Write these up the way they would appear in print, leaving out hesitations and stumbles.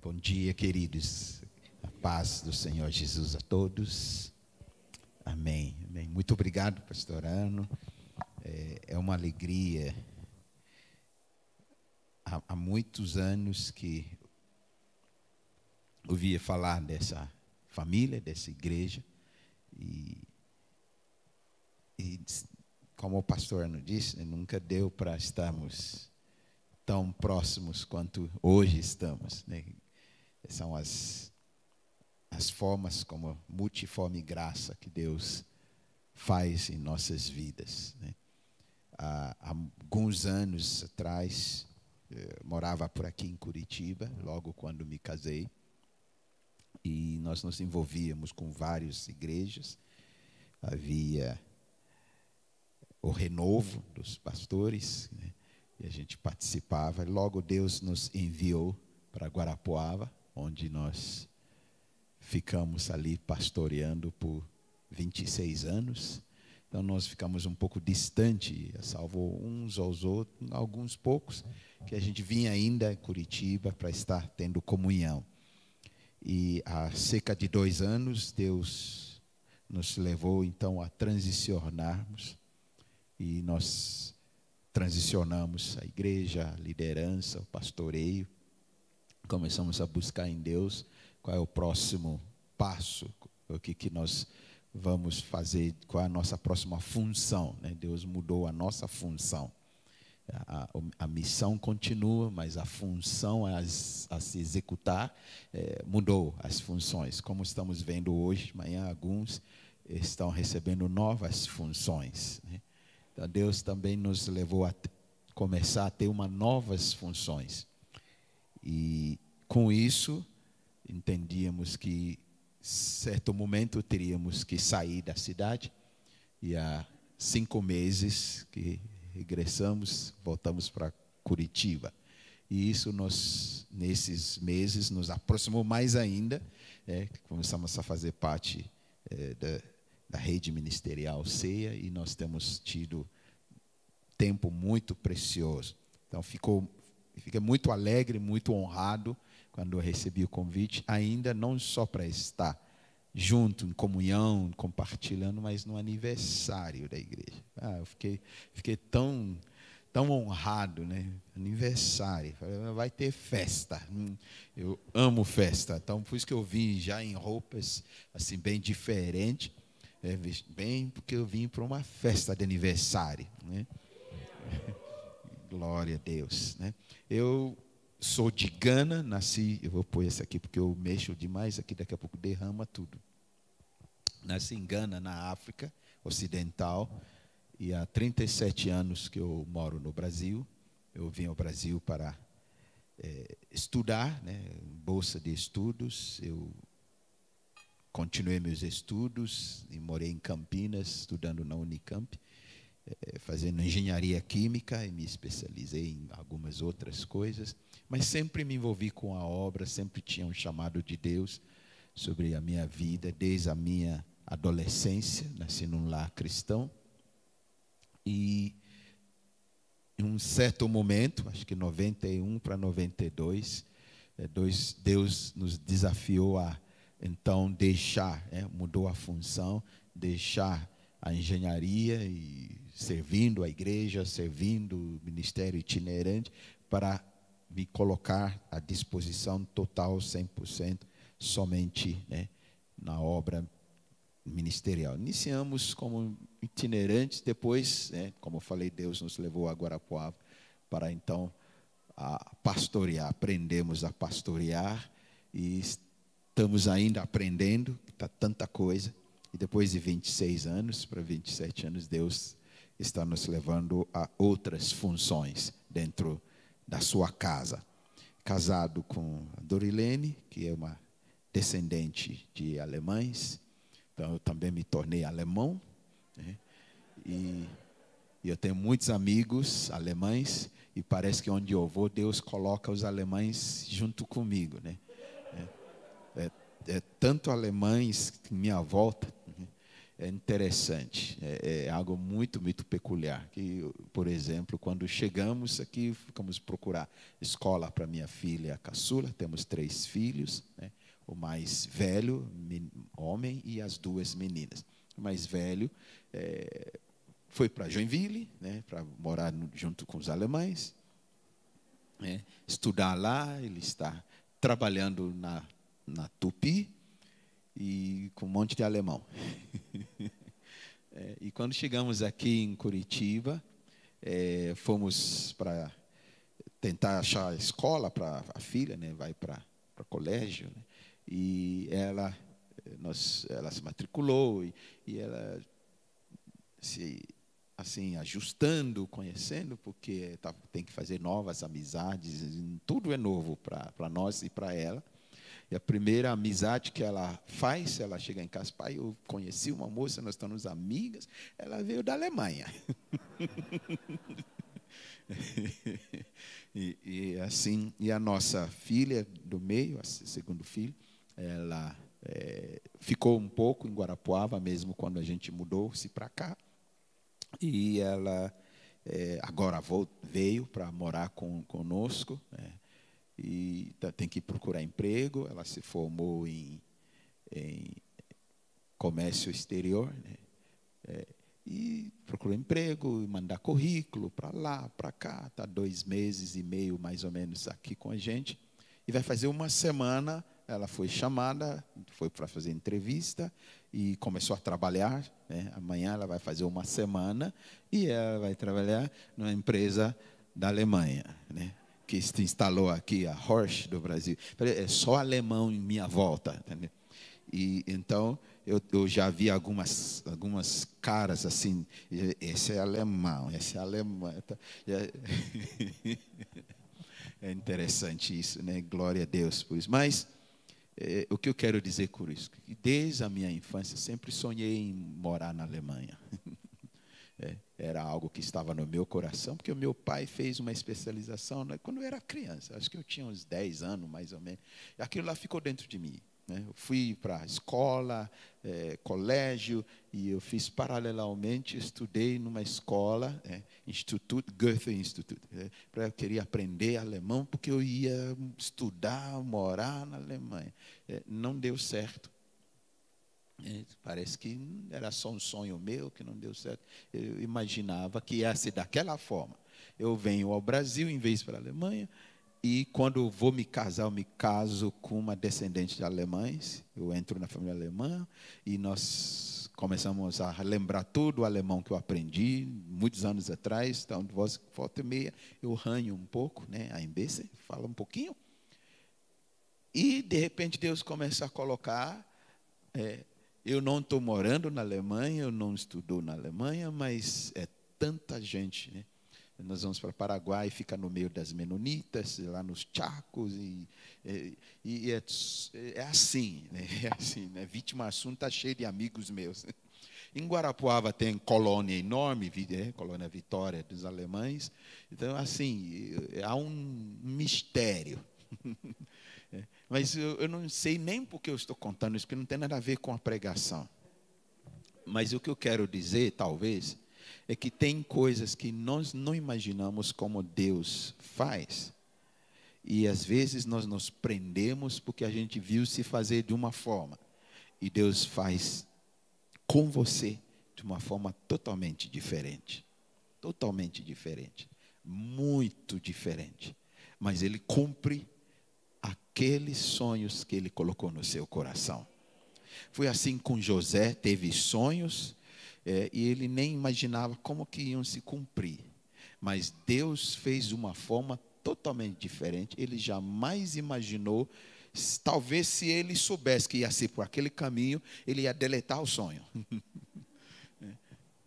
Bom dia, queridos. A paz do Senhor Jesus a todos. Amém. Amém. Muito obrigado, pastor Ano. É uma alegria. Há muitos anos que ouvia falar dessa família, dessa igreja. E como o pastor Ano disse, nunca deu para estarmos tão próximos quanto hoje estamos, né? São as formas como multiforme graça que Deus faz em nossas vidas, né? Há alguns anos atrás, morava por aqui em Curitiba, logo quando me casei, e nós nos envolvíamos com várias igrejas. Havia o renovo dos pastores, né? E a gente participava. Logo Deus nos enviou para Guarapuava, onde nós ficamos ali pastoreando por 26 anos. Então nós ficamos um pouco distante, salvo uns aos outros, alguns poucos, que a gente vinha ainda em Curitiba para estar tendo comunhão. E há cerca de 2 anos, Deus nos levou então a transicionarmos, e nós transicionamos a igreja, a liderança, o pastoreio. Começamos a buscar em Deus qual é o próximo passo, o que nós vamos fazer, qual é a nossa próxima função, né? Deus mudou a nossa função. A missão continua, mas a função a se executar mudou as funções. Como estamos vendo hoje, amanhã alguns estão recebendo novas funções, né? Então Deus também nos levou a começar a ter novas funções. E com isso, entendíamos que, certo momento, teríamos que sair da cidade. E há 5 meses que regressamos, voltamos para Curitiba. E isso, nesses meses, nos aproximou mais ainda. Começamos a fazer parte da rede ministerial CEA, e nós temos tido tempo muito precioso. Então, fiquei muito alegre, muito honrado quando eu recebi o convite, ainda não só para estar junto, em comunhão, compartilhando, mas no aniversário da igreja. Eu fiquei tão honrado, né? Aniversário, vai ter festa. Eu amo festa, então por isso que eu vim já em roupas assim bem diferentes, bem porque eu vim para uma festa de aniversário, né? Glória a Deus, né? Eu sou de Gana, nasci, eu vou pôr esse aqui porque eu mexo demais aqui, daqui a pouco derrama tudo. Nasci em Gana, na África Ocidental, e há 37 anos que eu moro no Brasil. Eu vim ao Brasil para estudar, né, bolsa de estudos. Eu continuei meus estudos e morei em Campinas, estudando na Unicamp, fazendo engenharia química, e me especializei em algumas outras coisas, mas sempre me envolvi com a obra, sempre tinha um chamado de Deus sobre a minha vida, desde a minha adolescência. Nasci num lar cristão, e em um certo momento, acho que 91 para 92, Deus nos desafiou a então deixar, mudou a função, deixar a engenharia e servindo a igreja, servindo o ministério itinerante, para me colocar à disposição total, 100%, somente, né, na obra ministerial. Iniciamos como itinerantes, depois, como eu falei, Deus nos levou a Guarapuava para então pastorear. Aprendemos a pastorear e estamos ainda aprendendo, está tanta coisa. E depois de 26 anos para 27 anos, Deus está nos levando a outras funções dentro da sua casa. Casado com a Dorilene, que é uma descendente de alemães. Então, eu também me tornei alemão, né? E eu tenho muitos amigos alemães, e parece que onde eu vou, Deus coloca os alemães junto comigo, né? Tanto alemães em minha volta, né? é interessante, é algo muito, muito peculiar. Que, por exemplo, quando chegamos aqui, ficamos procurar escola para minha filha caçula, temos 3 filhos, né? O mais velho, homem, e as 2 meninas. O mais velho foi para Joinville, né, para morar junto com os alemães, né, estudar lá. Ele está trabalhando na Tupi, e com um monte de alemão. E quando chegamos aqui em Curitiba, fomos para tentar achar a escola para a filha, né, vai para colégio, né, e ela se matriculou, e ela se assim ajustando, conhecendo, porque tem que fazer novas amizades, tudo é novo para nós e para ela. E a primeira amizade que ela faz, ela chega em casa: pai, eu conheci uma moça, nós estamos amigas, ela veio da Alemanha. E assim, e a nossa filha do meio, o segundo filho, ela ficou um pouco em Guarapuava, mesmo quando a gente mudou-se para cá. E ela agora veio para morar conosco, né? E tem que procurar emprego. Ela se formou em comércio exterior, né? E procurou emprego, e mandar currículo para lá, para cá. Está 2 meses e meio, mais ou menos, aqui com a gente. E vai fazer uma semana, ela foi chamada, foi para fazer entrevista e começou a trabalhar, né? Amanhã ela vai fazer uma semana e ela vai trabalhar numa empresa da Alemanha, né, que se instalou aqui, a Horsch do Brasil. É só alemão em minha volta, entendeu? E então eu já vi algumas caras assim: esse é alemão, esse é alemão. É interessante isso, né? Glória a Deus por isso. Mas o que eu quero dizer com isso? Que desde a minha infância sempre sonhei em morar na Alemanha. Era algo que estava no meu coração, porque o meu pai fez uma especialização, né, quando eu era criança. Acho que eu tinha uns 10 anos, mais ou menos. E aquilo lá ficou dentro de mim, né? Eu fui para a escola, colégio, e eu fiz paralelamente, estudei numa escola, Goethe Institut. Eu queria aprender alemão, porque eu ia estudar, morar na Alemanha. Não deu certo. Parece que era só um sonho meu, que não deu certo. Eu imaginava que ia ser daquela forma. Eu venho ao Brasil em vez para a Alemanha, e quando eu vou me casar, eu me caso com uma descendente de alemães. Eu entro na família alemã e nós começamos a lembrar todo o alemão que eu aprendi muitos anos atrás. Então, volta e meia, eu ranho um pouco, né? A embêce, fala um pouquinho. E, de repente, Deus começa a colocar... eu não estou morando na Alemanha, eu não estudo na Alemanha, mas é tanta gente, né? Nós vamos para o Paraguai, fica no meio das menonitas, lá nos Chacos, e é assim, né? É assim, né? Vitimaçu está cheio de amigos meus. Em Guarapuava tem colônia enorme, colônia Vitória dos alemães. Então, assim, há um mistério. Mas eu não sei nem porque eu estou contando isso, porque não tem nada a ver com a pregação. Mas o que eu quero dizer, talvez, é que tem coisas que nós não imaginamos como Deus faz. E às vezes nós nos prendemos porque a gente viu se fazer de uma forma. E Deus faz com você de uma forma totalmente diferente. Totalmente diferente. Muito diferente. Mas Ele cumpre aqueles sonhos que Ele colocou no seu coração. Foi assim com José, teve sonhos, e ele nem imaginava como que iam se cumprir. Mas Deus fez de uma forma totalmente diferente. Ele jamais imaginou, talvez se ele soubesse que ia ser por aquele caminho, ele ia deletar o sonho.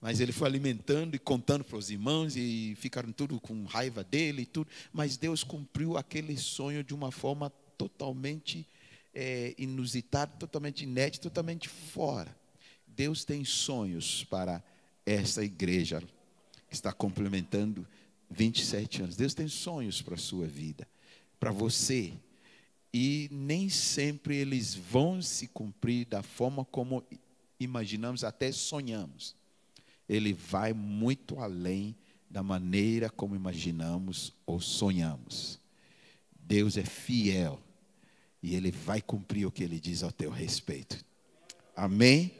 Mas ele foi alimentando e contando para os irmãos, e ficaram tudo com raiva dele e tudo. Mas Deus cumpriu aquele sonho de uma forma totalmente inusitada, totalmente inédita, totalmente fora. Deus tem sonhos para essa igreja que está complementando 27 anos. Deus tem sonhos para a sua vida, para você. E nem sempre eles vão se cumprir da forma como imaginamos, até sonhamos. Ele vai muito além da maneira como imaginamos ou sonhamos. Deus é fiel e Ele vai cumprir o que Ele diz ao teu respeito. Amém?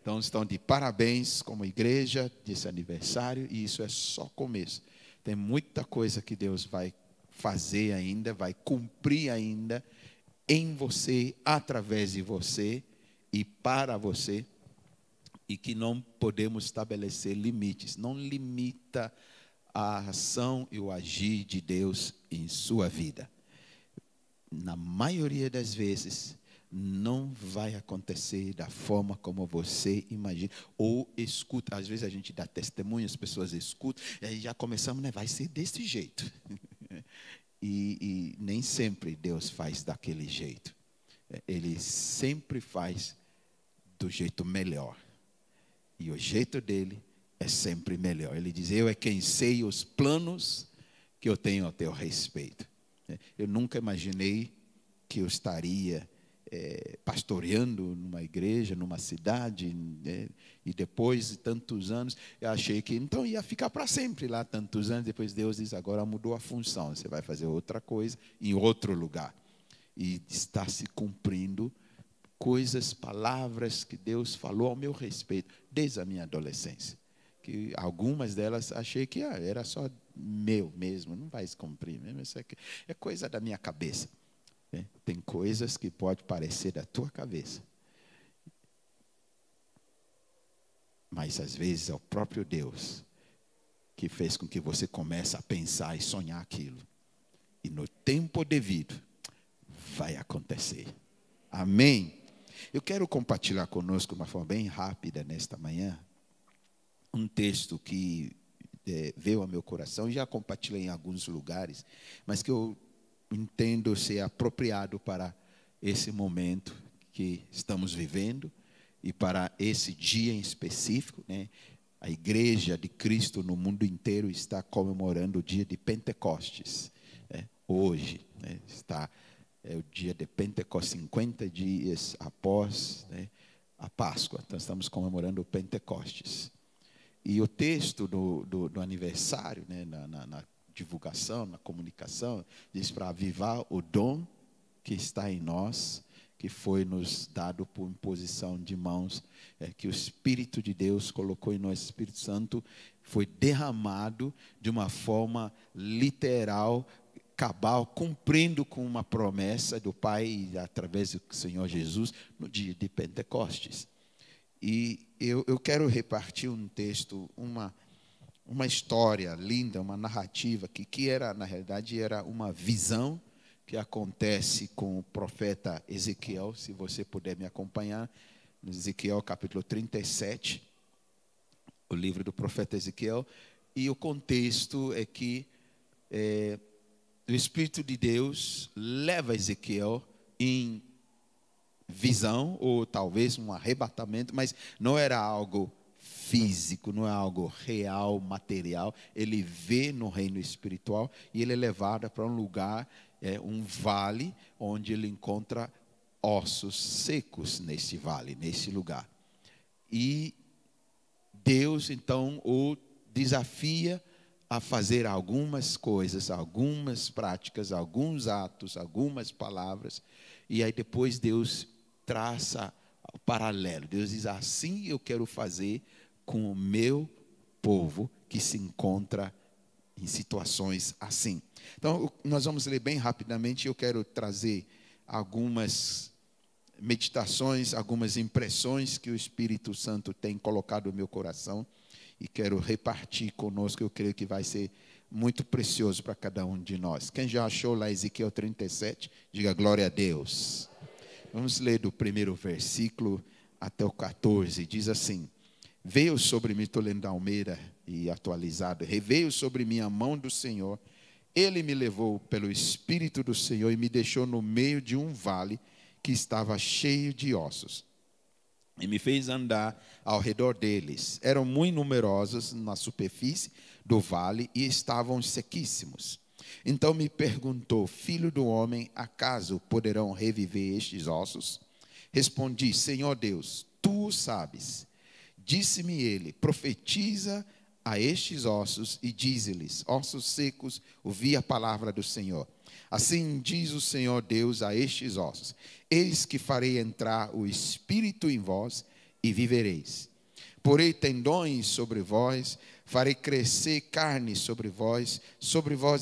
Então estão de parabéns como igreja desse aniversário, e isso é só começo. Tem muita coisa que Deus vai fazer ainda, vai cumprir ainda em você, através de você e para você, e que não podemos estabelecer limites. Não limita a ação e o agir de Deus em sua vida. Na maioria das vezes, não vai acontecer da forma como você imagina ou escuta. Às vezes a gente dá testemunho, as pessoas escutam, e aí já começamos, né? Vai ser desse jeito. E nem sempre Deus faz daquele jeito. Ele sempre faz do jeito melhor. E o jeito dele é sempre melhor. Ele diz: eu é quem sei os planos que eu tenho a teu respeito. Eu nunca imaginei que eu estaria pastoreando numa igreja, numa cidade, e depois de tantos anos, eu achei que então ia ficar para sempre lá, tantos anos. Depois Deus diz: agora mudou a função, você vai fazer outra coisa em outro lugar. E está se cumprindo coisas, palavras que Deus falou ao meu respeito desde a minha adolescência. Que algumas delas achei que era só meu mesmo, não vai se cumprir mesmo, isso é coisa da minha cabeça. Tem coisas que pode parecer da tua cabeça, mas às vezes é o próprio Deus que fez com que você comece a pensar e sonhar aquilo, e no tempo devido vai acontecer. Amém? Eu quero compartilhar conosco de uma forma bem rápida nesta manhã um texto que veio ao meu coração, e já compartilhei em alguns lugares, mas que eu entendo ser apropriado para esse momento que estamos vivendo e para esse dia em específico, né? A igreja de Cristo no mundo inteiro está comemorando o dia de Pentecostes, né? Hoje, né? É o dia de Pentecostes, 50 dias após, né, a Páscoa. Então estamos comemorando o Pentecostes. E o texto do aniversário, né, na divulgação, na comunicação, diz para avivar o dom que está em nós, que foi nos dado por imposição de mãos, que o Espírito de Deus colocou em nós. O Espírito Santo foi derramado de uma forma literal, cabal, cumprindo com uma promessa do Pai através do Senhor Jesus no dia de Pentecostes. E eu quero repartir um texto, uma história linda, uma narrativa que era, na realidade, era uma visão que acontece com o profeta Ezequiel. Se você puder me acompanhar, no Ezequiel capítulo 37, o livro do profeta Ezequiel. E o contexto é que o Espírito de Deus leva Ezequiel em visão, ou talvez um arrebatamento, mas não era algo físico, não é algo real, material. Ele vê no reino espiritual e ele é levado para um lugar, um vale, onde ele encontra ossos secos nesse vale, nesse lugar. E Deus então o desafia a fazer algumas coisas, algumas práticas, alguns atos, algumas palavras, e aí depois Deus traça o paralelo. Deus diz: assim eu quero fazer com o meu povo que se encontra em situações assim. Então, nós vamos ler bem rapidamente. Eu quero trazer algumas meditações, algumas impressões que o Espírito Santo tem colocado no meu coração, e quero repartir conosco. Eu creio que vai ser muito precioso para cada um de nós. Quem já achou lá Ezequiel 37, diga glória a Deus. Vamos ler do primeiro versículo até o 14. Diz assim: veio sobre mim, estou lendo da Almeida e atualizado, reveio sobre mim a mão do Senhor. Ele me levou pelo Espírito do Senhor e me deixou no meio de um vale que estava cheio de ossos, e me fez andar ao redor deles. Eram muito numerosos na superfície do vale e estavam sequíssimos. Então me perguntou: filho do homem, acaso poderão reviver estes ossos? Respondi: Senhor Deus, tu o sabes. Disse-me ele: profetiza a estes ossos e dize-lhes: ossos secos, ouvi a palavra do Senhor. Assim diz o Senhor Deus a estes ossos: eis que farei entrar o Espírito em vós e vivereis. Porei tendões sobre vós, farei crescer carne sobre vós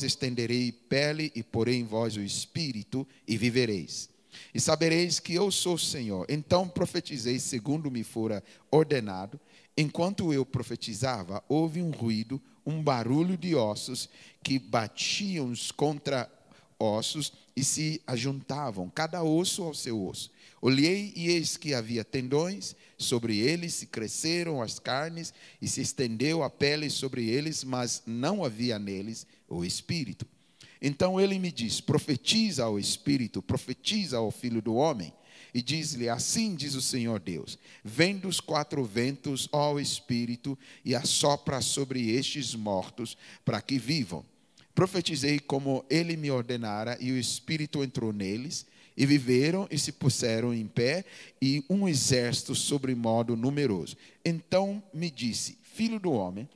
estenderei pele e porei em vós o Espírito e vivereis. E sabereis que eu sou o Senhor. Então profetizei segundo me fora ordenado. Enquanto eu profetizava, houve um ruído, um barulho de ossos que batiam contra ossos e se ajuntavam, cada osso ao seu osso. Olhei e eis que havia tendões, sobre eles se cresceram as carnes e se estendeu a pele sobre eles, mas não havia neles o Espírito. Então ele me diz: profetiza ao Espírito, profetiza ao Filho do Homem, e diz-lhe: assim diz o Senhor Deus: vem dos quatro ventos, ó Espírito, e assopra sobre estes mortos, para que vivam. Profetizei como ele me ordenara, e o Espírito entrou neles, e viveram e se puseram em pé, e um exército sobremodo numeroso. Então me disse: filho do homem,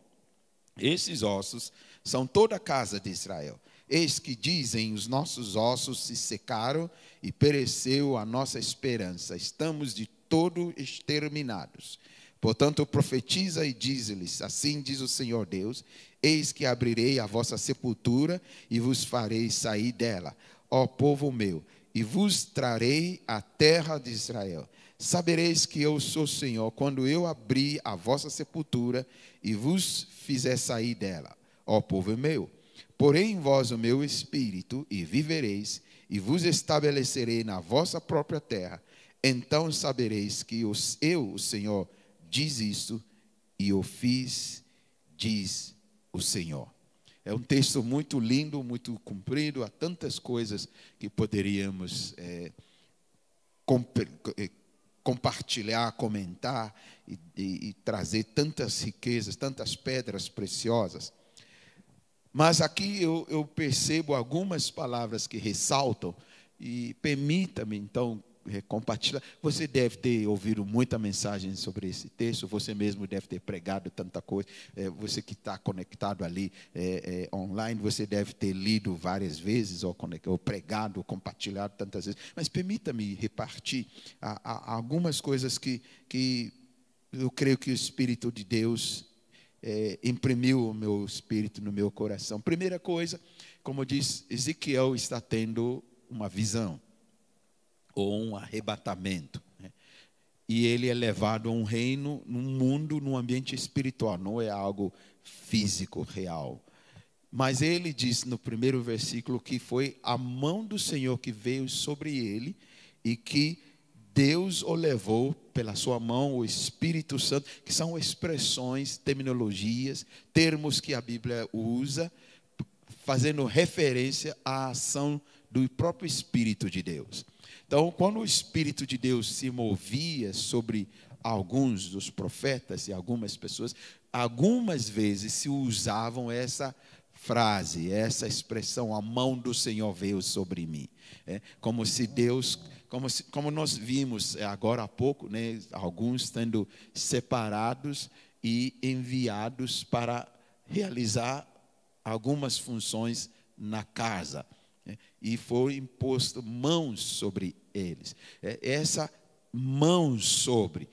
esses ossos são toda a casa de Israel. Eis que dizem: os nossos ossos se secaram e pereceu a nossa esperança. Estamos de todo exterminados. Portanto, profetiza e diz-lhes: assim diz o Senhor Deus: eis que abrirei a vossa sepultura e vos farei sair dela, ó povo meu, e vos trarei à terra de Israel. Sabereis que eu sou o Senhor, quando eu abrir a vossa sepultura e vos fizer sair dela, ó povo meu. Porei em vós o meu espírito, e vivereis, e vos estabelecerei na vossa própria terra. Então sabereis que eu, o Senhor, diz isto, e o fiz, diz o Senhor. É um texto muito lindo, muito comprido, há tantas coisas que poderíamos compartilhar, comentar e trazer tantas riquezas, tantas pedras preciosas. Mas aqui eu percebo algumas palavras que ressaltam, e permita-me então compartilhar. Você deve ter ouvido muita mensagem sobre esse texto, você mesmo deve ter pregado tanta coisa, você que está conectado ali online, você deve ter lido várias vezes, ou pregado, ou compartilhado tantas vezes, mas permita-me repartir algumas coisas que eu creio que o Espírito de Deus imprimiu o meu espírito no meu coração. Primeira coisa, como diz, Ezequiel está tendo uma visão, ou um arrebatamento, né? E ele é levado a um reino, num mundo, num ambiente espiritual, não é algo físico, real. Mas ele diz no primeiro versículo que foi a mão do Senhor que veio sobre ele, e que Deus o levou pela sua mão, o Espírito Santo, que são expressões, terminologias, termos que a Bíblia usa, fazendo referência à ação do próprio Espírito de Deus. Então, quando o Espírito de Deus se movia sobre alguns dos profetas e algumas pessoas, algumas vezes se usavam essa frase, essa expressão: a mão do Senhor veio sobre mim. Como se Deus, como nós vimos agora há pouco, né, alguns sendo separados e enviados para realizar algumas funções na casa, né, e foi imposto mãos sobre eles. Essa mão sobre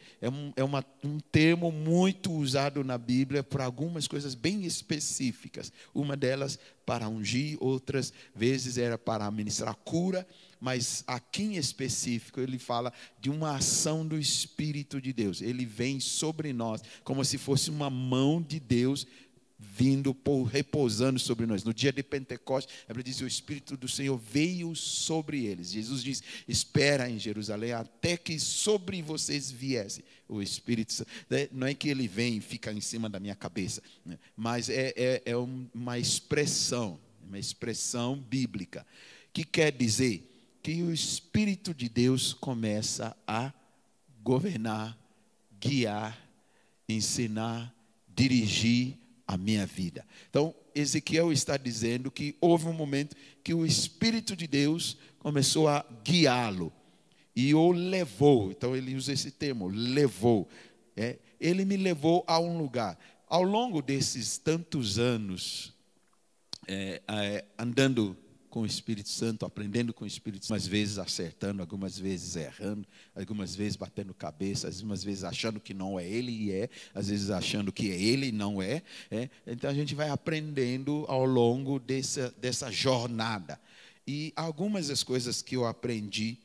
um termo muito usado na Bíblia para algumas coisas bem específicas. Uma delas para ungir, outras vezes era para administrar cura, mas aqui em específico ele fala de uma ação do Espírito de Deus. Ele vem sobre nós como se fosse uma mão de Deus vindo, repousando sobre nós. No dia de Pentecostes, a Bíblia diz: o Espírito do Senhor veio sobre eles. Jesus diz: espera em Jerusalém até que sobre vocês viesse o Espírito Santo. Não é que ele vem e fica em cima da minha cabeça, né? Mas é uma expressão bíblica, que quer dizer que o Espírito de Deus começa a governar, guiar, ensinar, dirigir a minha vida. Então, Ezequiel está dizendo que houve um momento que o Espírito de Deus começou a guiá-lo. e o levou. Então ele usa esse termo, levou. Ele me levou a um lugar. Ao longo desses tantos anos, andando com o Espírito Santo, aprendendo com o Espírito Santo, algumas vezes acertando, algumas vezes errando, algumas vezes batendo cabeça, algumas vezes achando que não é ele e às vezes achando que é ele e não é. Então a gente vai aprendendo ao longo dessa jornada. E algumas das coisas que eu aprendi,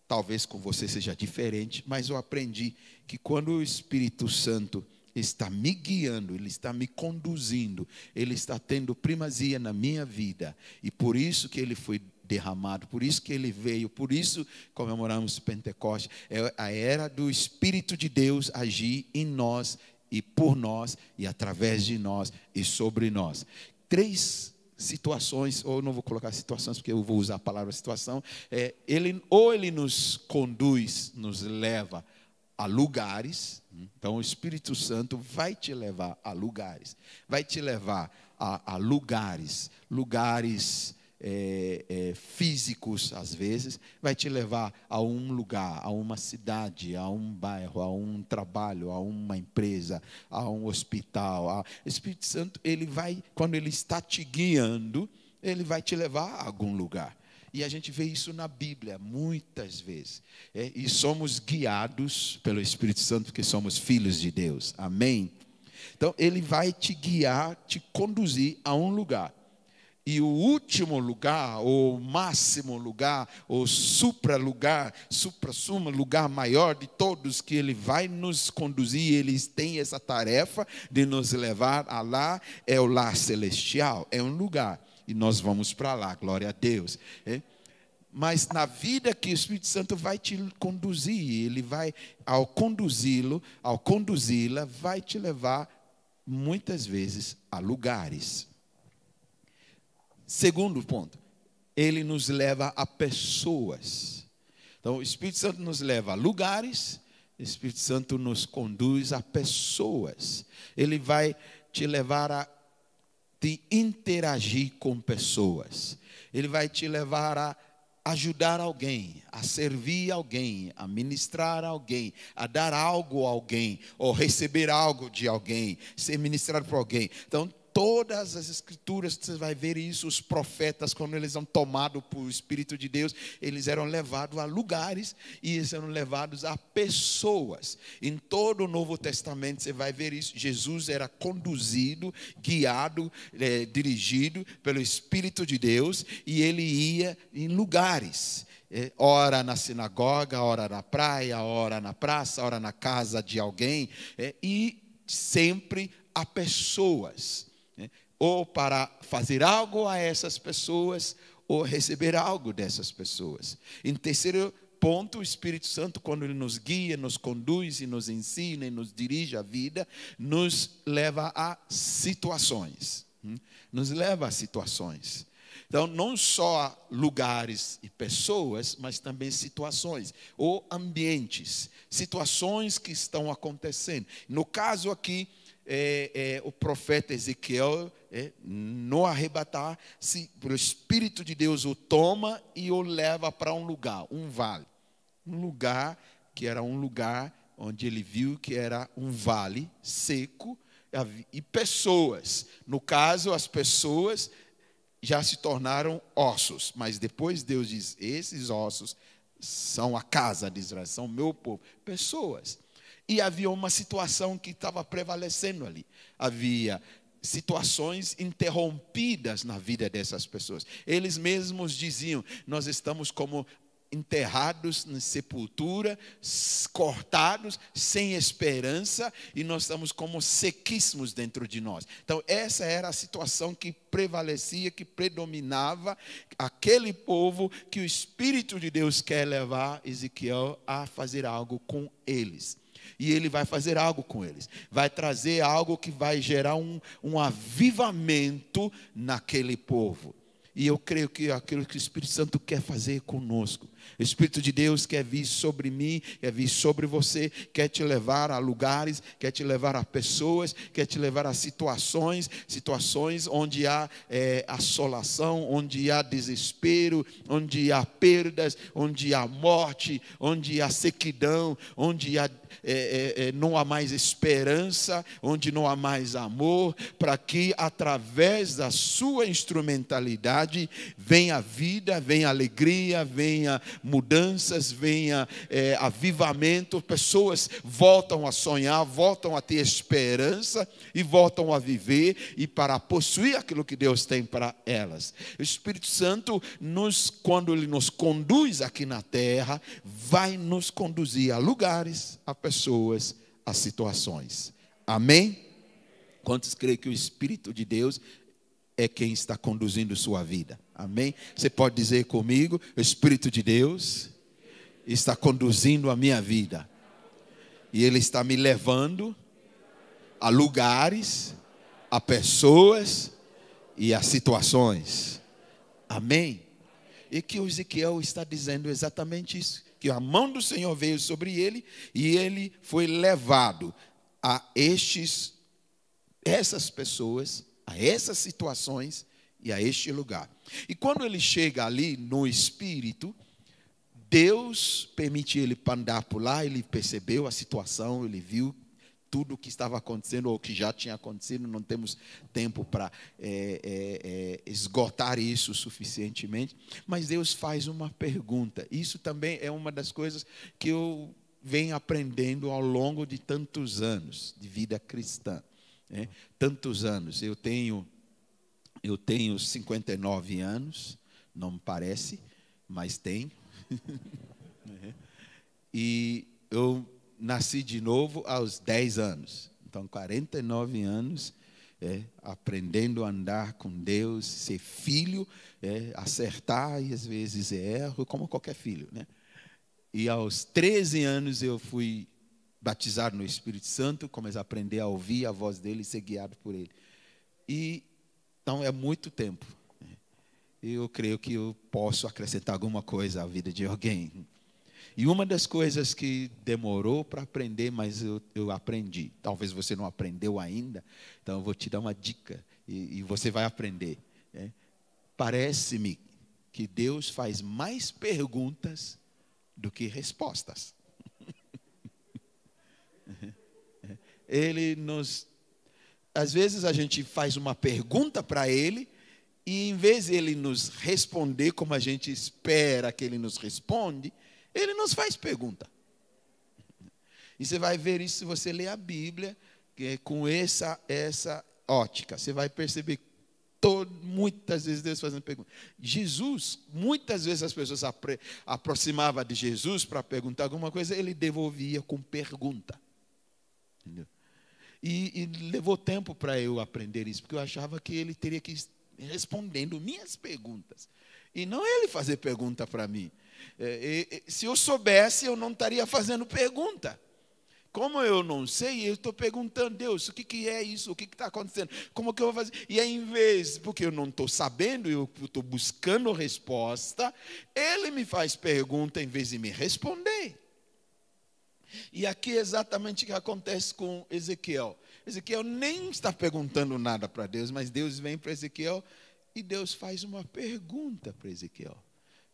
talvez com você seja diferente, mas eu aprendi que quando o Espírito Santo está me guiando, Ele está me conduzindo, Ele está tendo primazia na minha vida, e por isso que Ele foi derramado, por isso que Ele veio, por isso comemoramos Pentecostes. É a era do Espírito de Deus agir em nós, e por nós, e através de nós, e sobre nós. 3 situações, ou não vou colocar situações, porque eu vou usar a palavra situação. Ele nos conduz, nos leva a lugares. Então o Espírito Santo vai te levar a lugares, vai te levar a lugares físicos, às vezes, vai te levar a um lugar, a uma cidade, a um bairro, a um trabalho, a uma empresa, a um hospital. O Espírito Santo, ele vai, quando ele está te guiando, ele vai te levar a algum lugar. E a gente vê isso na Bíblia muitas vezes. E somos guiados pelo Espírito Santo porque somos filhos de Deus. Amém? Então ele vai te guiar, te conduzir a um lugar. E o último lugar, ou máximo lugar, ou supra-suma, lugar maior de todos que Ele vai nos conduzir, Ele tem essa tarefa de nos levar a lá, é o lar celestial, é um lugar. E nós vamos para lá, glória a Deus. Mas na vida que o Espírito Santo vai te conduzir, Ele vai, ao conduzi-la, vai te levar, muitas vezes, a lugares. Segundo ponto, ele nos leva a pessoas. Então, o Espírito Santo nos leva a lugares, o Espírito Santo nos conduz a pessoas. Ele vai te levar a te interagir com pessoas. Ele vai te levar a ajudar alguém, a servir alguém, a ministrar alguém, a dar algo a alguém, ou receber algo de alguém, ser ministrado por alguém. Então, todas as escrituras, você vai ver isso, os profetas, quando eles são tomados por Espírito de Deus, eles eram levados a lugares e eles eram levados a pessoas. Em todo o Novo Testamento você vai ver isso. Jesus era conduzido, guiado, dirigido pelo Espírito de Deus, e ele ia em lugares. Ora na sinagoga, ora na praia, ora na praça, ora na casa de alguém, e sempre a pessoas. Ou para fazer algo a essas pessoas, ou receber algo dessas pessoas. Em terceiro ponto, o Espírito Santo, quando ele nos guia, nos conduz e nos ensina e nos dirige a vida, nos leva a situações. Nos leva a situações. Então, não só lugares e pessoas, mas também situações ou ambientes. Situações que estão acontecendo. No caso aqui, o profeta Ezequiel, no arrebatar, o Espírito de Deus o toma e o leva para um lugar, um vale. Um lugar que era um lugar onde ele viu que era um vale seco, e pessoas. No caso, as pessoas já se tornaram ossos, mas depois Deus diz: esses ossos são a casa de Israel, são meu povo. Pessoas. E havia uma situação que estava prevalecendo ali. Havia situações interrompidas na vida dessas pessoas. Eles mesmos diziam: nós estamos como enterrados na sepultura, cortados, sem esperança, e nós estamos como sequíssimos dentro de nós. Então essa era a situação que prevalecia, que predominava aquele povo, que o Espírito de Deus quer levar Ezequiel a fazer algo com eles. E ele vai fazer algo com eles. Vai trazer algo que vai gerar um avivamento naquele povo. E eu creio que é aquilo que o Espírito Santo quer fazer conosco. O Espírito de Deus quer vir sobre mim, quer vir sobre você, quer te levar a lugares, quer te levar a pessoas, quer te levar a situações onde há assolação, onde há desespero, onde há perdas, onde há morte, onde há sequidão, onde não há mais esperança, onde não há mais amor, para que através da sua instrumentalidade venha vida, venha alegria, venha mudanças, venha avivamento, pessoas voltam a sonhar, voltam a ter esperança e voltam a viver e para possuir aquilo que Deus tem para elas. O Espírito Santo, quando Ele nos conduz aqui na terra, vai nos conduzir a lugares, a pessoas, a situações. Amém? Quantos creem que o Espírito de Deus é quem está conduzindo sua vida? Amém? Você pode dizer comigo: o Espírito de Deus está conduzindo a minha vida. E Ele está me levando a lugares, a pessoas e a situações. Amém? E que o Ezequiel está dizendo exatamente isso. Que a mão do Senhor veio sobre ele e ele foi levado a essas pessoas, a essas situações e a este lugar. E quando ele chega ali no Espírito, Deus permite ele andar por lá, ele percebeu a situação, ele viu tudo o que estava acontecendo ou que já tinha acontecido. Não temos tempo para esgotar isso suficientemente, mas Deus faz uma pergunta. Isso também é uma das coisas que eu venho aprendendo ao longo de tantos anos de vida cristã, né? Tantos anos. Eu tenho 59 anos, não me parece, mas tenho. E eu nasci de novo aos 10 anos. Então, 49 anos, aprendendo a andar com Deus, ser filho, acertar e às vezes erro, como qualquer filho, né? E aos 13 anos eu fui batizado no Espírito Santo, comecei a aprender a ouvir a voz dele e ser guiado por ele. E então é muito tempo. Eu creio que eu posso acrescentar alguma coisa à vida de alguém. E uma das coisas que demorou para aprender, mas eu aprendi. Talvez você não aprendeu ainda, então eu vou te dar uma dica e você vai aprender. Parece-me que Deus faz mais perguntas do que respostas. Às vezes a gente faz uma pergunta para Ele, e em vez de Ele nos responder como a gente espera que Ele nos responde, Ele nos faz pergunta. E você vai ver isso se você ler a Bíblia, com essa ótica. Você vai perceber muitas vezes Deus fazendo pergunta. Jesus, muitas vezes as pessoas aproximavam de Jesus para perguntar alguma coisa, Ele devolvia com pergunta. Entendeu? E levou tempo para eu aprender isso, porque eu achava que Ele teria que ir respondendo minhas perguntas, e não Ele fazer pergunta para mim. Se eu soubesse, eu não estaria fazendo pergunta. Como eu não sei, eu estou perguntando: Deus, o que é isso? O que está acontecendo? Como que eu vou fazer? E aí, em vez, porque eu não estou sabendo, eu estou buscando resposta, Ele me faz pergunta em vez de me responder. E aqui é exatamente o que acontece com Ezequiel. Ezequiel nem está perguntando nada para Deus, mas Deus vem para Ezequiel e Deus faz uma pergunta para Ezequiel.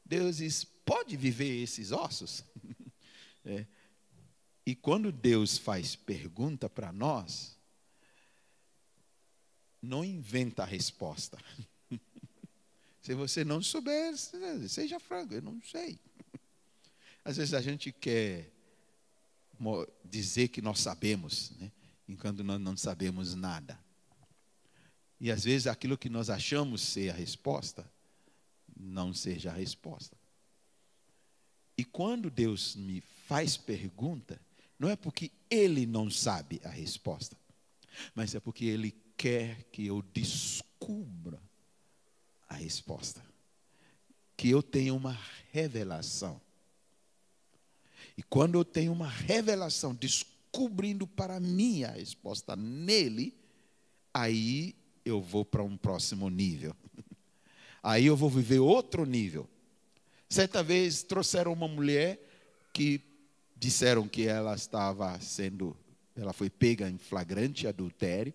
Deus diz: pode viver esses ossos? E quando Deus faz pergunta para nós, não inventa a resposta. Se você não souber, seja franco: eu não sei. Às vezes a gente quer dizer que nós sabemos, né? Enquanto nós não sabemos nada. E às vezes aquilo que nós achamos ser a resposta, não seja a resposta. E quando Deus me faz pergunta, não é porque Ele não sabe a resposta, mas é porque Ele quer que eu descubra a resposta, que eu tenha uma revelação. E quando eu tenho uma revelação, descobrindo para mim a resposta nele, aí eu vou para um próximo nível. Aí eu vou viver outro nível. Certa vez trouxeram uma mulher que disseram que ela foi pega em flagrante adultério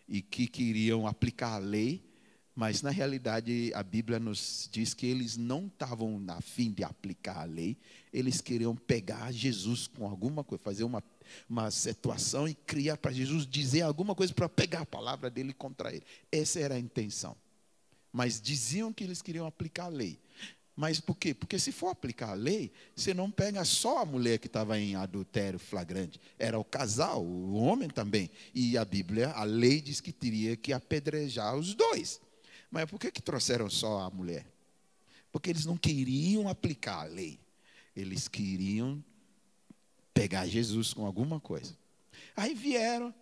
e que queriam aplicar a lei, mas na realidade a Bíblia nos diz que eles não estavam a fim de aplicar a lei, eles queriam pegar Jesus com alguma coisa, fazer uma situação e criar para Jesus dizer alguma coisa para pegar a palavra dele contra ele. Essa era a intenção. Mas diziam que eles queriam aplicar a lei. Mas por quê? Porque se for aplicar a lei, você não pega só a mulher que estava em adultério flagrante. Era o casal, o homem também. E a Bíblia, a lei diz que teria que apedrejar os dois. Mas por que trouxeram só a mulher? Porque eles não queriam aplicar a lei. Eles queriam pegar Jesus com alguma coisa. Aí vieram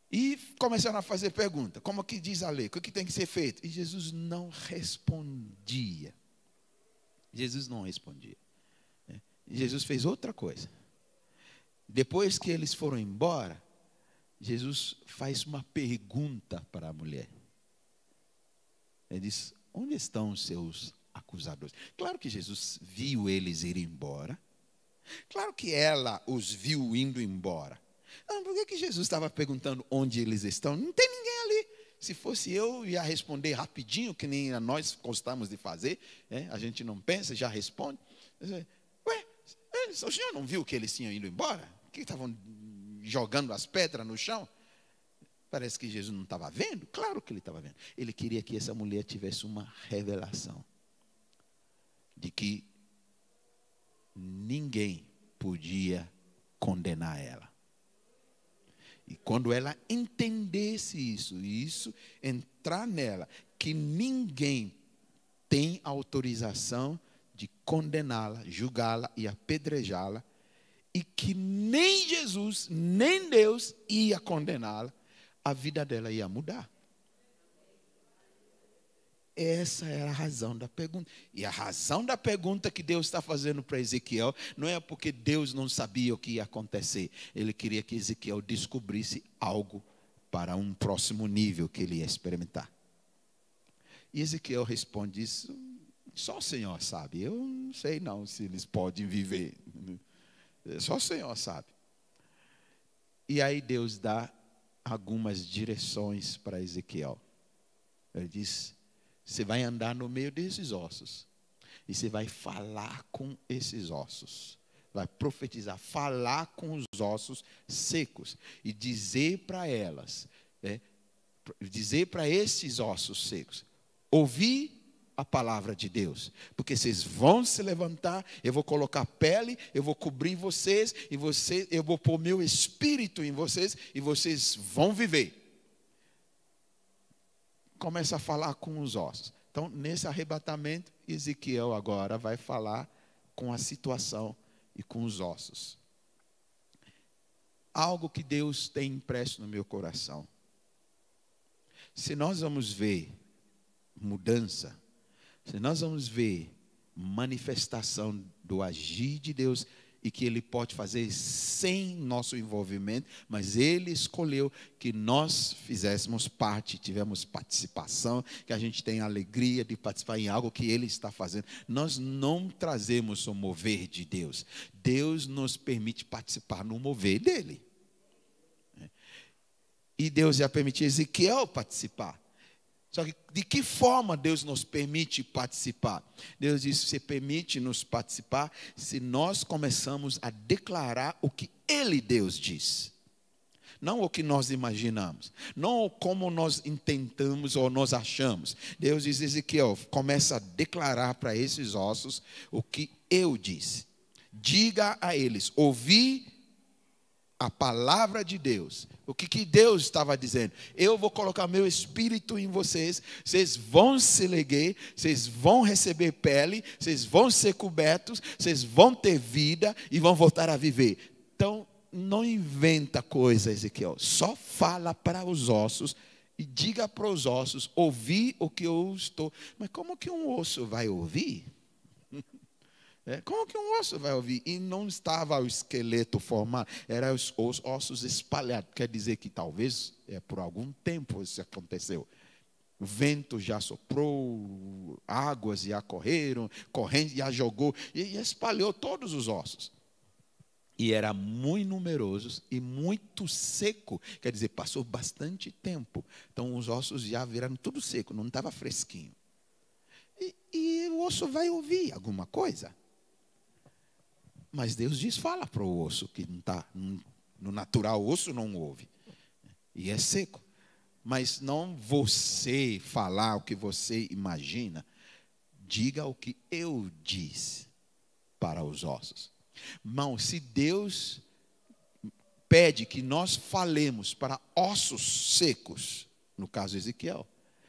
e começaram a fazer pergunta. Como que diz a lei? O que tem que ser feito? E Jesus não respondia. Jesus não respondia. Jesus fez outra coisa. Depois que eles foram embora, Jesus faz uma pergunta para a mulher. Ele diz: onde estão os seus acusadores? Claro que Jesus viu eles ir embora. Claro que ela os viu indo embora. Por que Jesus estava perguntando onde eles estão? Não tem ninguém ali. Se fosse eu, ia responder rapidinho, que nem nós gostamos de fazer. A gente não pensa, já responde. O senhor não viu que eles tinham ido embora? Que estavam jogando as pedras no chão? Parece que Jesus não estava vendo. Claro que ele estava vendo. Ele queria que essa mulher tivesse uma revelação de que ninguém podia condenar ela. E quando ela entendesse isso, e isso entrar nela, que ninguém tem autorização de condená-la, julgá-la e apedrejá-la, e que nem Jesus, nem Deus ia condená-la, a vida dela ia mudar. Essa era a razão da pergunta. E a razão da pergunta que Deus está fazendo para Ezequiel não é porque Deus não sabia o que ia acontecer. Ele queria que Ezequiel descobrisse algo para um próximo nível que ele ia experimentar. E Ezequiel responde isso: só o Senhor sabe. Eu não sei não se eles podem viver. Só o Senhor sabe. E aí Deus dá algumas direções para Ezequiel. Ele diz: você vai andar no meio desses ossos. E você vai falar com esses ossos. Vai profetizar, falar com os ossos secos. E dizer para elas, dizer para esses ossos secos: ouvir a palavra de Deus. Porque vocês vão se levantar, eu vou colocar pele, eu vou cobrir vocês, eu vou pôr meu espírito em vocês, e vocês vão viver. Começa a falar com os ossos. Então, nesse arrebatamento, Ezequiel agora vai falar com a situação e com os ossos. Algo que Deus tem impresso no meu coração. Se nós vamos ver mudança, se nós vamos ver manifestação do agir de Deus, e que Ele pode fazer sem nosso envolvimento, mas Ele escolheu que nós fizéssemos parte, tivemos participação, que a gente tenha alegria de participar em algo que Ele está fazendo. Nós não trazemos o mover de Deus. Deus nos permite participar no mover dEle. E Deus já permitiu Ezequiel participar. Só que de que forma Deus nos permite participar? Deus diz: você permite nos participar se nós começamos a declarar o que Ele, Deus, diz. Não o que nós imaginamos. Não como nós intentamos ou nós achamos. Deus diz: Ezequiel, começa a declarar para esses ossos o que eu disse. Diga a eles: ouvi a palavra de Deus. O que Deus estava dizendo? Eu vou colocar meu espírito em vocês. Vocês vão se erguer. Vocês vão receber pele. Vocês vão ser cobertos. Vocês vão ter vida e vão voltar a viver. Então, não inventa coisa, Ezequiel. Só fala para os ossos e diga para os ossos: ouvir o que eu estou. Mas como que um osso vai ouvir? Como que um osso vai ouvir? E não estava o esqueleto formado, eram os ossos espalhados. Quer dizer que talvez por algum tempo isso aconteceu. O vento já soprou, águas já correram, corrente já jogou, e espalhou todos os ossos. E era muito numerosos e muito seco, quer dizer, passou bastante tempo. Então os ossos já viraram tudo seco, não estava fresquinho. E o osso vai ouvir alguma coisa. Mas Deus diz, fala para o osso, que não está, no natural o osso não ouve. E é seco. Mas não você falar o que você imagina, diga o que eu disse para os ossos. Irmão, se Deus pede que nós falemos para ossos secos, no caso Ezequiel,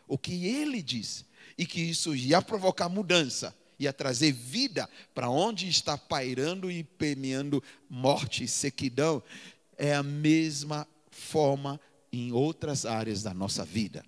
o que ele disse, e que isso ia provocar mudança, ia trazer vida para onde está pairando e permeando morte e sequidão, é a mesma forma em outras áreas da nossa vida.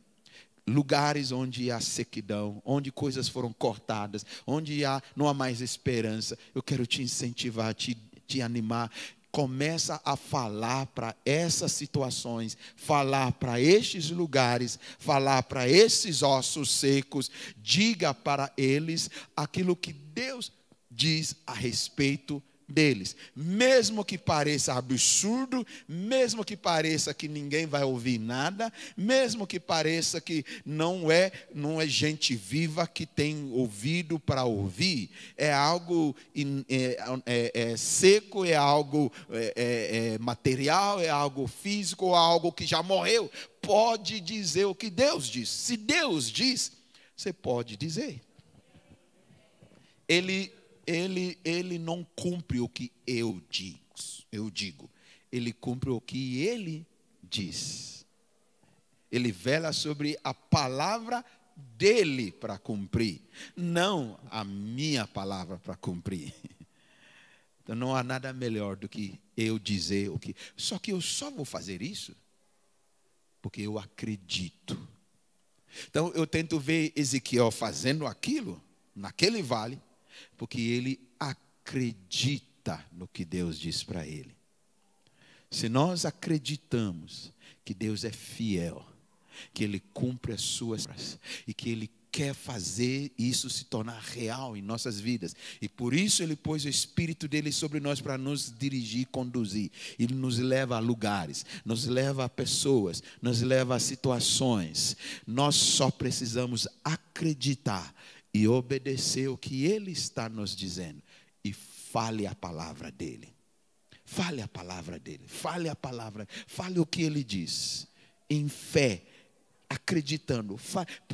Lugares onde há sequidão, onde coisas foram cortadas, onde não há mais esperança. Eu quero te incentivar, te animar. Começa a falar para essas situações, falar para estes lugares, falar para esses ossos secos. Diga para eles aquilo que Deus diz a respeito deles, mesmo que pareça absurdo, mesmo que pareça que ninguém vai ouvir nada, mesmo que pareça que não é gente viva que tem ouvido para ouvir, é algo seco, é algo material, é algo físico, é algo que já morreu. Pode dizer o que Deus diz. Se Deus diz, você pode dizer. Ele não cumpre o que eu digo. Ele cumpre o que ele diz. Ele vela sobre a palavra dele para cumprir, não a minha palavra para cumprir. Então não há nada melhor do que eu dizer o que. Só que eu só vou fazer isso porque eu acredito. Então eu tento ver Ezequiel fazendo aquilo naquele vale, porque ele acredita no que Deus diz para ele. Se nós acreditamos que Deus é fiel, que Ele cumpre as suas e que Ele quer fazer isso se tornar real em nossas vidas, e por isso Ele pôs o Espírito dele sobre nós para nos dirigir, conduzir. Ele nos leva a lugares, nos leva a pessoas, nos leva a situações. Nós só precisamos acreditar e obedecer o que Ele está nos dizendo. E fale a palavra dEle. Fale a palavra dEle. Fale a palavra. Fale o que Ele diz. Em fé. Acreditando.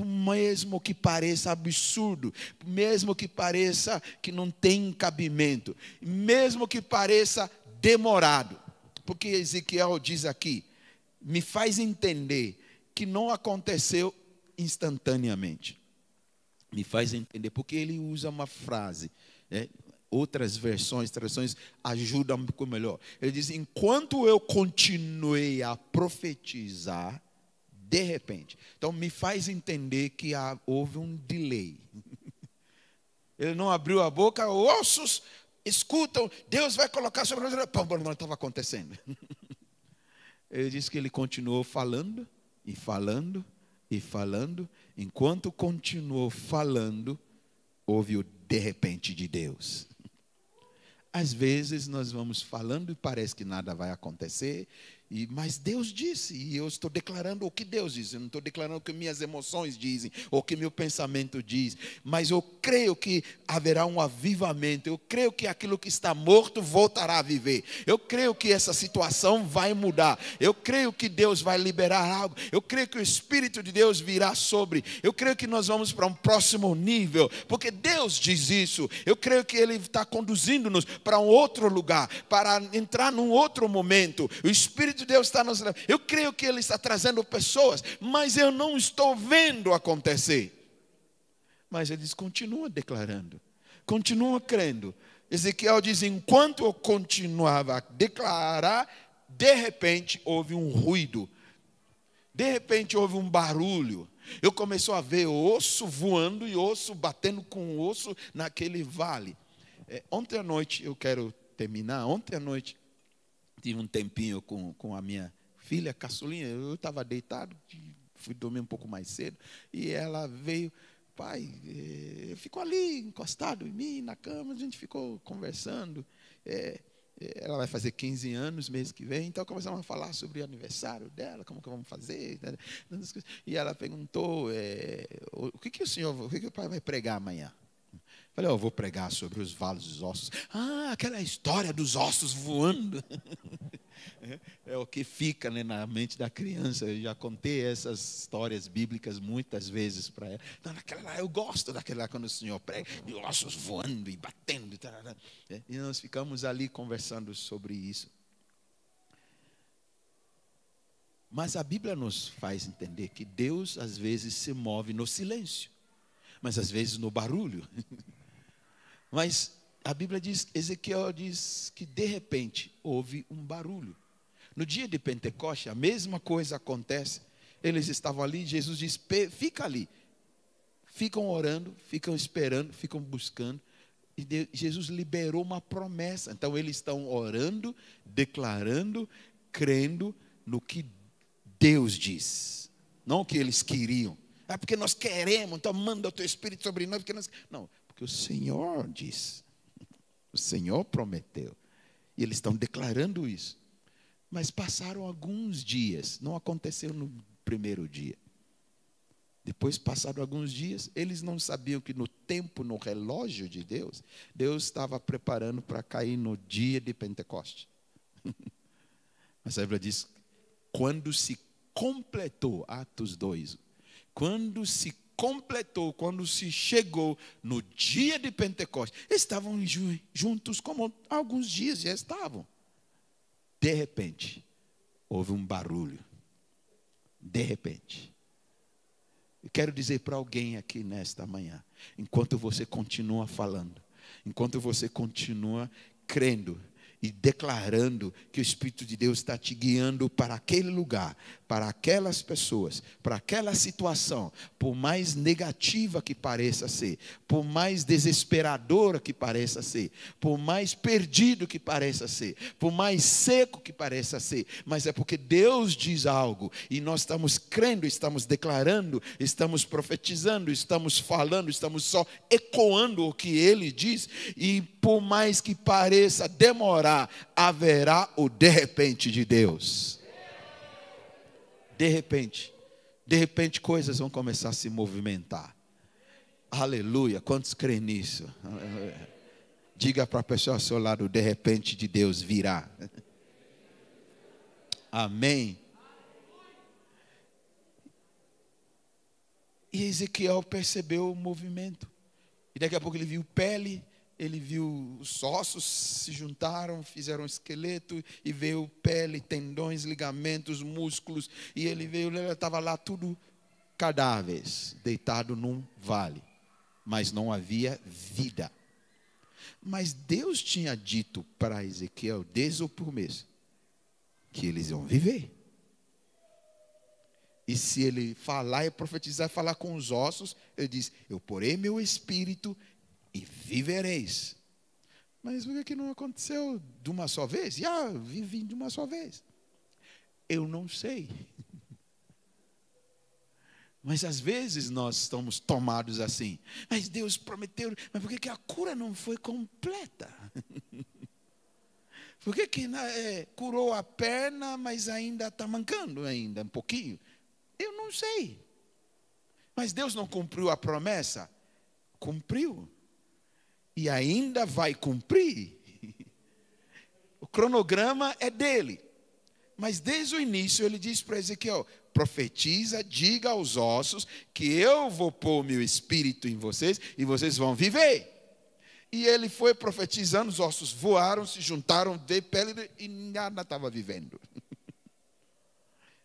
Mesmo que pareça absurdo. Mesmo que pareça que não tem cabimento. Mesmo que pareça demorado. Porque Ezequiel diz aqui. Me faz entender que não aconteceu instantaneamente. Me faz entender, porque ele usa uma frase, outras traduções ajudam um pouco melhor. Ele diz, enquanto eu continuei a profetizar, de repente. Então me faz entender que houve um delay. Ele não abriu a boca, ossos escutam, Deus vai colocar sobre nós. Não estava acontecendo. Ele diz que ele continuou falando e falando e falando. Enquanto continuou falando, houve o de repente de Deus. Às vezes nós vamos falando e parece que nada vai acontecer, mas Deus disse, e eu estou declarando o que Deus diz. Eu não estou declarando o que minhas emoções dizem, ou o que meu pensamento diz, mas eu creio que haverá um avivamento. Eu creio que aquilo que está morto voltará a viver. Eu creio que essa situação vai mudar. Eu creio que Deus vai liberar algo. Eu creio que o Espírito de Deus virá sobre. Eu creio que nós vamos para um próximo nível, porque Deus diz isso. Eu creio que Ele está conduzindo-nos para um outro lugar, para entrar num outro momento. O Espírito de Deus está nos levando. Eu creio que Ele está trazendo pessoas, mas eu não estou vendo acontecer. Mas eles continuam declarando, continuam crendo. Ezequiel diz, enquanto eu continuava a declarar, de repente houve um ruído. De repente houve um barulho. Eu comecei a ver osso voando e osso batendo com osso naquele vale. Ontem à noite, eu quero terminar. Ontem à noite, tive um tempinho com a minha filha, caçulinha. Eu estava deitado, fui dormir um pouco mais cedo, e ela veio, pai, ficou ali encostado em mim, na cama, a gente ficou conversando. Ela vai fazer 15 anos mês que vem, então começamos a falar sobre o aniversário dela, como que vamos fazer. E ela perguntou, o que o pai vai pregar amanhã? Falei, eu vou pregar sobre os valos dos ossos. Ah, aquela história dos ossos voando. É o que fica, né, na mente da criança. Eu já contei essas histórias bíblicas muitas vezes para ela. Então, naquela lá, eu gosto daquela lá quando o Senhor prega, e ossos voando e batendo. E nós ficamos ali conversando sobre isso. Mas a Bíblia nos faz entender que Deus às vezes se move no silêncio, mas às vezes no barulho. Mas a Bíblia diz, Ezequiel diz que de repente houve um barulho. No dia de Pentecoste, a mesma coisa acontece. Eles estavam ali, Jesus diz, fica ali. Ficam orando, ficam esperando, ficam buscando. E Jesus liberou uma promessa. Então eles estão orando, declarando, crendo no que Deus diz. Não o que eles queriam. É porque nós queremos, então manda o teu Espírito sobre nós. Não, porque o Senhor diz. O Senhor prometeu. E eles estão declarando isso. Mas passaram alguns dias. Não aconteceu no primeiro dia. Depois, passaram alguns dias, eles não sabiam que no tempo, no relógio de Deus, Deus estava preparando para cair no dia de Pentecoste. Mas a Bíblia diz, quando se completou, Atos 2, quando se completou, quando se chegou no dia de Pentecostes, estavam juntos como alguns dias já estavam. De repente, houve um barulho. De repente. Eu quero dizer para alguém aqui nesta manhã, enquanto você continua falando, enquanto você continua crendo e declarando que o Espírito de Deus está te guiando para aquele lugar, para aquelas pessoas, para aquela situação, por mais negativa que pareça ser, por mais desesperadora que pareça ser, por mais perdido que pareça ser, por mais seco que pareça ser, mas é porque Deus diz algo e nós estamos crendo, estamos declarando, estamos profetizando, estamos falando, estamos só ecoando o que Ele diz, e por mais que pareça demorar, haverá o de repente de Deus. De repente coisas vão começar a se movimentar. Aleluia, quantos creem nisso? Diga para a pessoa ao seu lado, de repente de Deus virá. Amém. E Ezequiel percebeu o movimento. E daqui a pouco ele viu pele, ele viu os ossos se juntaram, fizeram um esqueleto, e veio pele, tendões, ligamentos, músculos, e ele estava lá tudo cadáveres, deitado num vale, mas não havia vida. Mas Deus tinha dito para Ezequiel, desde o começo, que eles iam viver. E se ele falar e profetizar, falar com os ossos, ele diz, eu porei meu espírito e vivereis. Mas por que não aconteceu de uma só vez? Vivi de uma só vez. Eu não sei. Mas às vezes nós estamos tomados assim. Mas Deus prometeu, mas por que a cura não foi completa? Por que curou a perna, mas ainda está mancando ainda um pouquinho? Eu não sei. Mas Deus não cumpriu a promessa? Cumpriu. E ainda vai cumprir. O cronograma é dele. Mas desde o início ele diz para Ezequiel, profetiza, diga aos ossos que eu vou pôr meu espírito em vocês e vocês vão viver. E ele foi profetizando, os ossos voaram, se juntaram de pele e nada estava vivendo.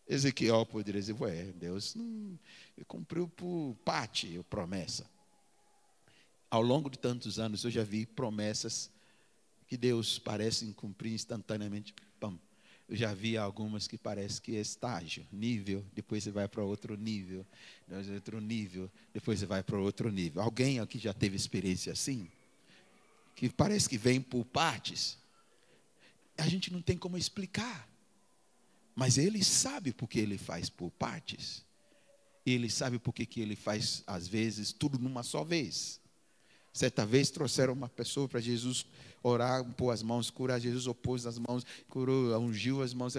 Ezequiel poderia dizer, Deus não cumpriu por parte a promessa. Ao longo de tantos anos, eu já vi promessas que Deus parece cumprir instantaneamente. Eu já vi algumas que parece que é estágio, nível, depois você vai para outro nível, depois você vai para outro nível. Alguém aqui já teve experiência assim? Que parece que vem por partes. A gente não tem como explicar. Mas Ele sabe porque Ele faz por partes. Ele sabe por que ele faz, às vezes, tudo numa só vez. Certa vez trouxeram uma pessoa para Jesus orar, pôr as mãos, curar. Jesus opôs as mãos, curou, ungiu as mãos,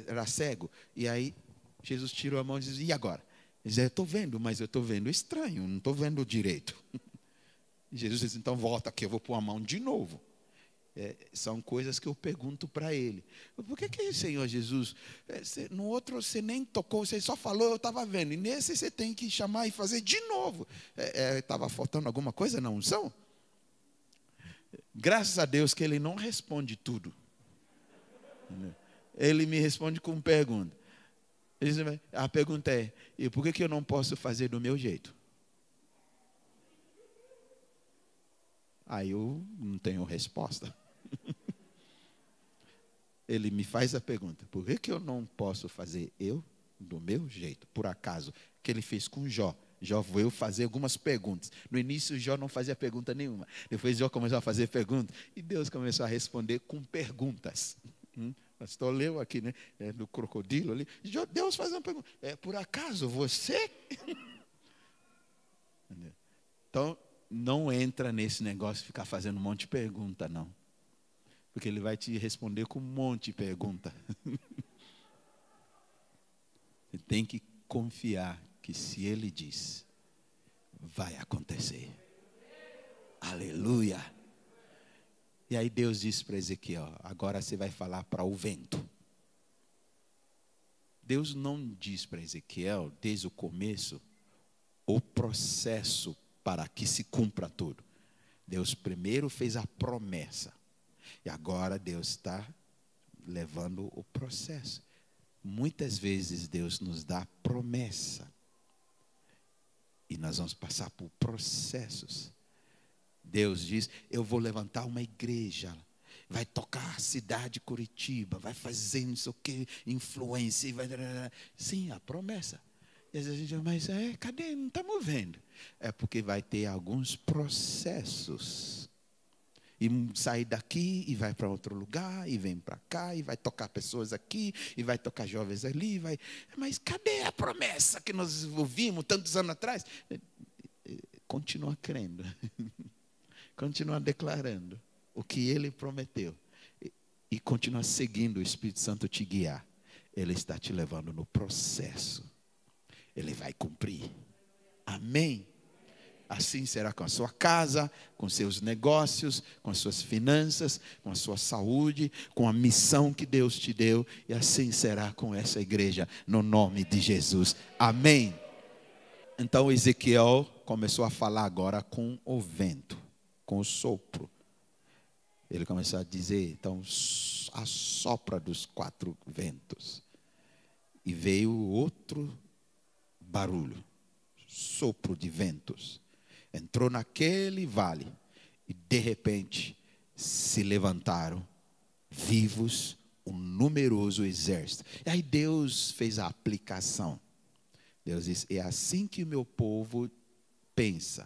era cego. E aí Jesus tirou a mão e disse: e agora? Ele disse: eu estou vendo, mas eu estou vendo estranho, não estou vendo direito. E Jesus disse: então volta aqui, eu vou pôr a mão de novo. São coisas que eu pergunto para ele. Por que Senhor Jesus, no outro você nem tocou, você só falou, eu estava vendo. E nesse você tem que chamar e fazer de novo. Estava faltando alguma coisa na unção? Graças a Deus que ele não responde tudo. Ele me responde com pergunta. A pergunta é: e por que eu não posso fazer do meu jeito? Aí eu não tenho resposta. Ele me faz a pergunta: por que eu não posso fazer eu do meu jeito? Por acaso, que ele fez com Jó. Jó veio fazer algumas perguntas. No início, Jó não fazia pergunta nenhuma. Depois, Jó começou a fazer perguntas. E Deus começou a responder com perguntas. Pastor leu aqui, né? Do crocodilo ali. Deus faz uma pergunta: por acaso você? Então, não entra nesse negócio de ficar fazendo um monte de pergunta, não. Porque ele vai te responder com um monte de pergunta. Você tem que confiar que se ele diz, vai acontecer. Aleluia. E aí Deus disse para Ezequiel: agora você vai falar para o vento. Deus não diz para Ezequiel, desde o começo, o processo para que se cumpra tudo. Deus primeiro fez a promessa. E agora Deus está levando o processo. Muitas vezes Deus nos dá promessa. E nós vamos passar por processos. Deus diz: eu vou levantar uma igreja. Vai tocar a cidade de Curitiba. Vai fazer não sei o que, influência. Sim, a promessa. E às vezes a gente diz: mas cadê? Não estamos vendo. É porque vai ter alguns processos. E sai daqui e vai para outro lugar, e vem para cá, e vai tocar pessoas aqui, e vai tocar jovens ali. Mas cadê a promessa que nós ouvimos tantos anos atrás? Continua crendo. Continua declarando o que ele prometeu. E continua seguindo o Espírito Santo te guiar. Ele está te levando no processo. Ele vai cumprir. Amém? Assim será com a sua casa, com seus negócios, com as suas finanças, com a sua saúde, com a missão que Deus te deu. E assim será com essa igreja, no nome de Jesus. Amém. Então Ezequiel começou a falar agora com o vento, com o sopro. Ele começou a dizer, então, assopra dos 4 ventos. E veio outro barulho, sopro de ventos. Entrou naquele vale e de repente se levantaram vivos um numeroso exército. E aí Deus fez a aplicação. Deus disse: é assim que o meu povo pensa.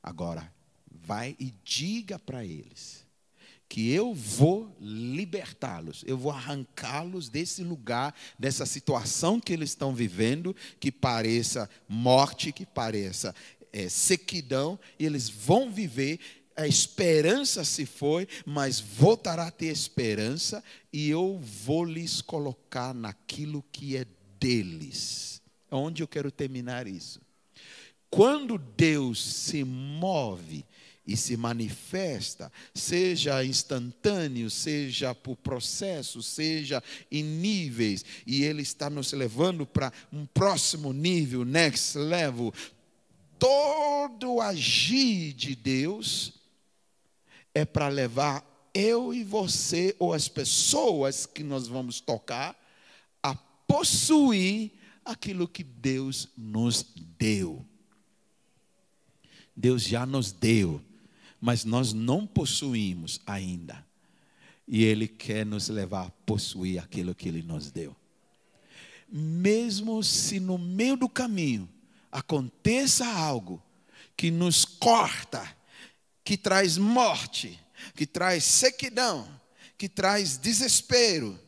Agora, vai e diga para eles que eu vou libertá-los, eu vou arrancá-los desse lugar, dessa situação que eles estão vivendo, que pareça morte, que pareça sequidão, e eles vão viver. A esperança se foi, mas voltará a ter esperança, e eu vou lhes colocar naquilo que é deles. Onde eu quero terminar isso? Quando Deus se move e se manifesta, seja instantâneo, seja por processo, seja em níveis, e Ele está nos levando para um próximo nível, next level, todo o agir de Deus é para levar eu e você, ou as pessoas que nós vamos tocar, a possuir aquilo que Deus nos deu. Deus já nos deu, mas nós não possuímos ainda. E Ele quer nos levar a possuir aquilo que Ele nos deu. Mesmo se no meio do caminho aconteça algo que nos corta, que traz morte, que traz sequidão, que traz desespero,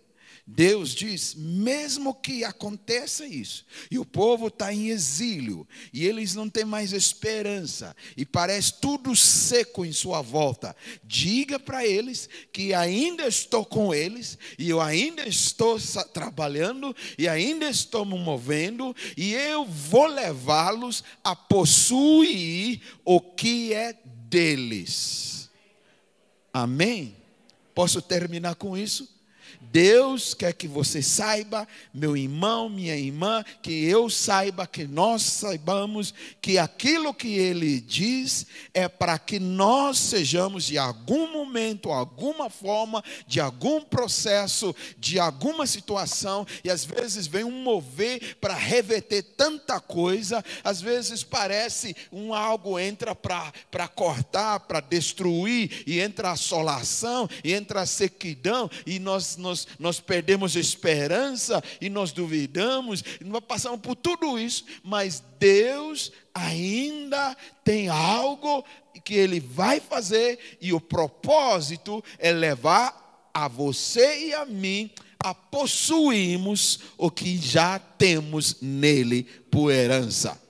Deus diz, mesmo que aconteça isso, e o povo está em exílio, e eles não têm mais esperança, e parece tudo seco em sua volta, diga para eles que ainda estou com eles, e eu ainda estou trabalhando, e ainda estou me movendo, e eu vou levá-los a possuir o que é deles. Amém? Posso terminar com isso? Deus quer que você saiba, meu irmão, minha irmã, que eu saiba, que nós saibamos que aquilo que Ele diz é para que nós sejamos de algum momento, alguma forma, de algum processo, de alguma situação, e às vezes vem um mover para reverter tanta coisa, às vezes parece algo entra para cortar, para destruir, e entra a assolação, e entra a sequidão, e nós perdemos esperança e nós duvidamos, nós passamos por tudo isso, mas Deus ainda tem algo que Ele vai fazer, e o propósito é levar a você e a mim a possuirmos o que já temos nele por herança.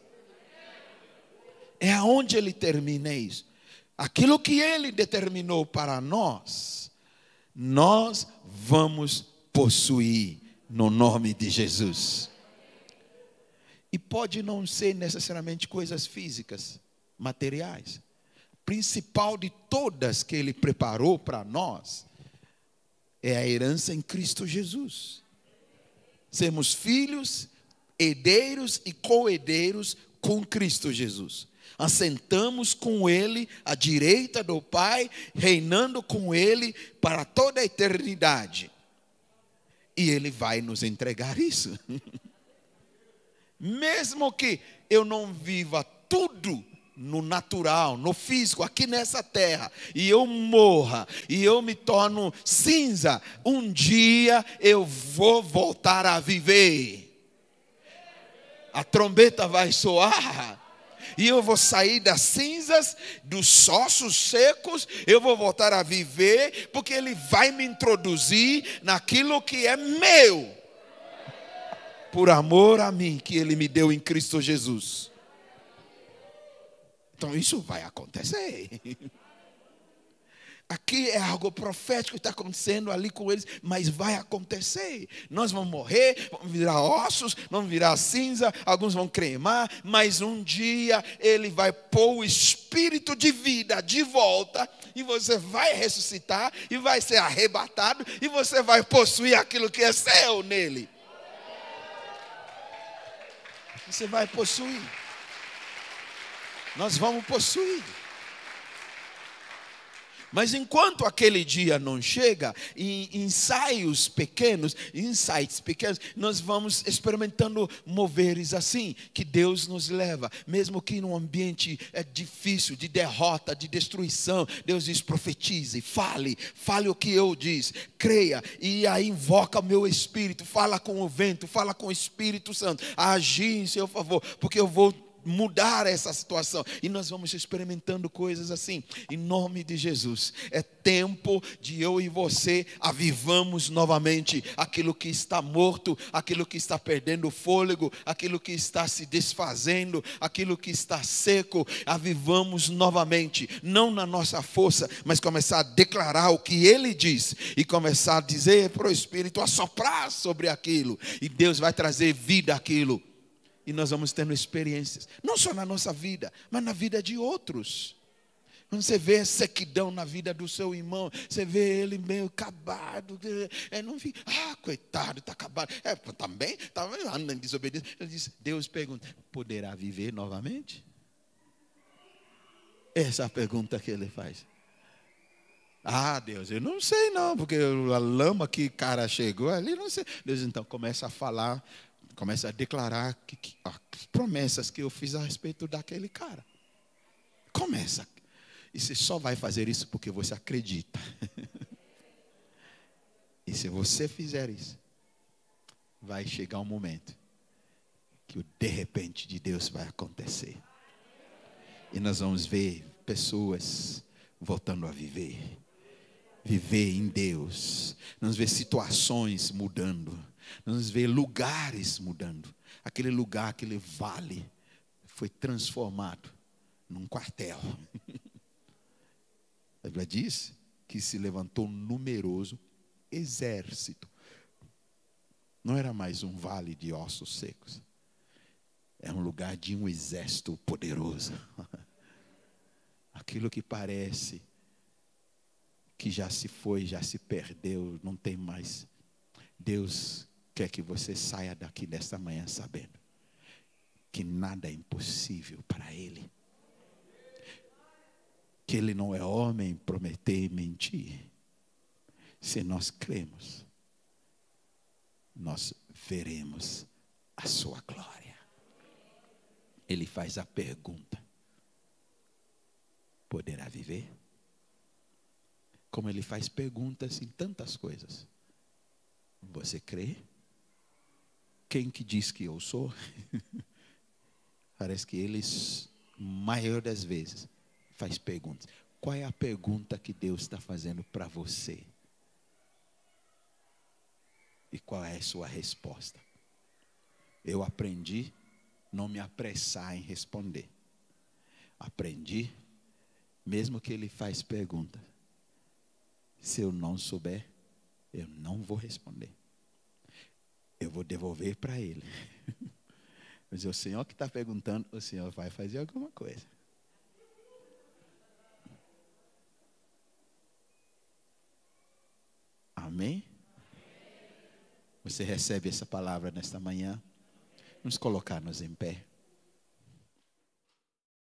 É aonde Ele termina isso. Aquilo que Ele determinou para nós vamos possuir no nome de Jesus. E pode não ser necessariamente coisas físicas, materiais. Principal de todas que Ele preparou para nós é a herança em Cristo Jesus. Sermos filhos, herdeiros e co-herdeiros com Cristo Jesus. Assentamos com Ele à direita do Pai, reinando com Ele para toda a eternidade. E Ele vai nos entregar isso. Mesmo que eu não viva tudo no natural, no físico, aqui nessa terra, e eu morra, e eu me torno cinza, um dia eu vou voltar a viver. A trombeta vai soar. E eu vou sair das cinzas, dos ossos secos, eu vou voltar a viver, porque Ele vai me introduzir naquilo que é meu, por amor a mim, que Ele me deu em Cristo Jesus. Então isso vai acontecer. Aqui é algo profético que está acontecendo ali com eles, mas vai acontecer. Nós vamos morrer, vamos virar ossos, vamos virar cinza, alguns vão cremar, mas um dia Ele vai pôr o espírito de vida de volta, e você vai ressuscitar, e vai ser arrebatado, e você vai possuir aquilo que é seu nele. Você vai possuir. Nós vamos possuir. Mas enquanto aquele dia não chega, em insights pequenos, nós vamos experimentando moveres assim, que Deus nos leva, mesmo que num ambiente difícil, de derrota, de destruição. Deus diz, profetize, fale o que eu disse, creia, e aí invoca o meu Espírito, fala com o vento, fala com o Espírito Santo, agir em seu favor, porque eu vou mudar essa situação, e nós vamos experimentando coisas assim, em nome de Jesus. É tempo de eu e você avivamos novamente aquilo que está morto, aquilo que está perdendo fôlego, aquilo que está se desfazendo, aquilo que está seco. Avivamos novamente, não na nossa força, mas começar a declarar o que Ele diz, e começar a dizer para o Espírito, assoprar sobre aquilo, e Deus vai trazer vida àquilo. E nós vamos tendo experiências, não só na nossa vida, mas na vida de outros. Quando você vê sequidão na vida do seu irmão, você vê ele meio acabado, não fica, coitado, está acabado. Também anda em desobediência. Ele diz, Deus pergunta, poderá viver novamente? Essa é a pergunta que ele faz. Deus, eu não sei não, porque a lama que o cara chegou ali, não sei. Deus então começa a falar, começa a declarar as promessas que eu fiz a respeito daquele cara. Começa. E você só vai fazer isso porque você acredita. E se você fizer isso, vai chegar um momento que o de repente de Deus vai acontecer. E nós vamos ver pessoas voltando a viver. viver em Deus. Nós vamos ver situações mudando. Nós vamos ver lugares mudando. Aquele lugar, aquele vale, foi transformado num quartel. A Bíblia diz que se levantou um numeroso exército. Não era mais um vale de ossos secos. É um lugar de um exército poderoso. Aquilo que parece que já se foi, já se perdeu, não tem mais. Deus quer que você saia daqui desta manhã sabendo que nada é impossível para Ele. Que Ele não é homem prometer e mentir. Se nós cremos, nós veremos a sua glória. Ele faz a pergunta: poderá viver? Como ele faz perguntas em tantas coisas. Você crê? Quem que diz que eu sou? Parece que eles, maior das vezes, faz perguntas. Qual é a pergunta que Deus está fazendo para você? E qual é a sua resposta? Eu aprendi não me apressar em responder. Aprendi, mesmo que ele faz perguntas, se eu não souber, eu não vou responder. Eu vou devolver para ele. Mas o Senhor que está perguntando, o Senhor vai fazer alguma coisa. Amém? Você recebe essa palavra nesta manhã? Vamos colocar-nos em pé.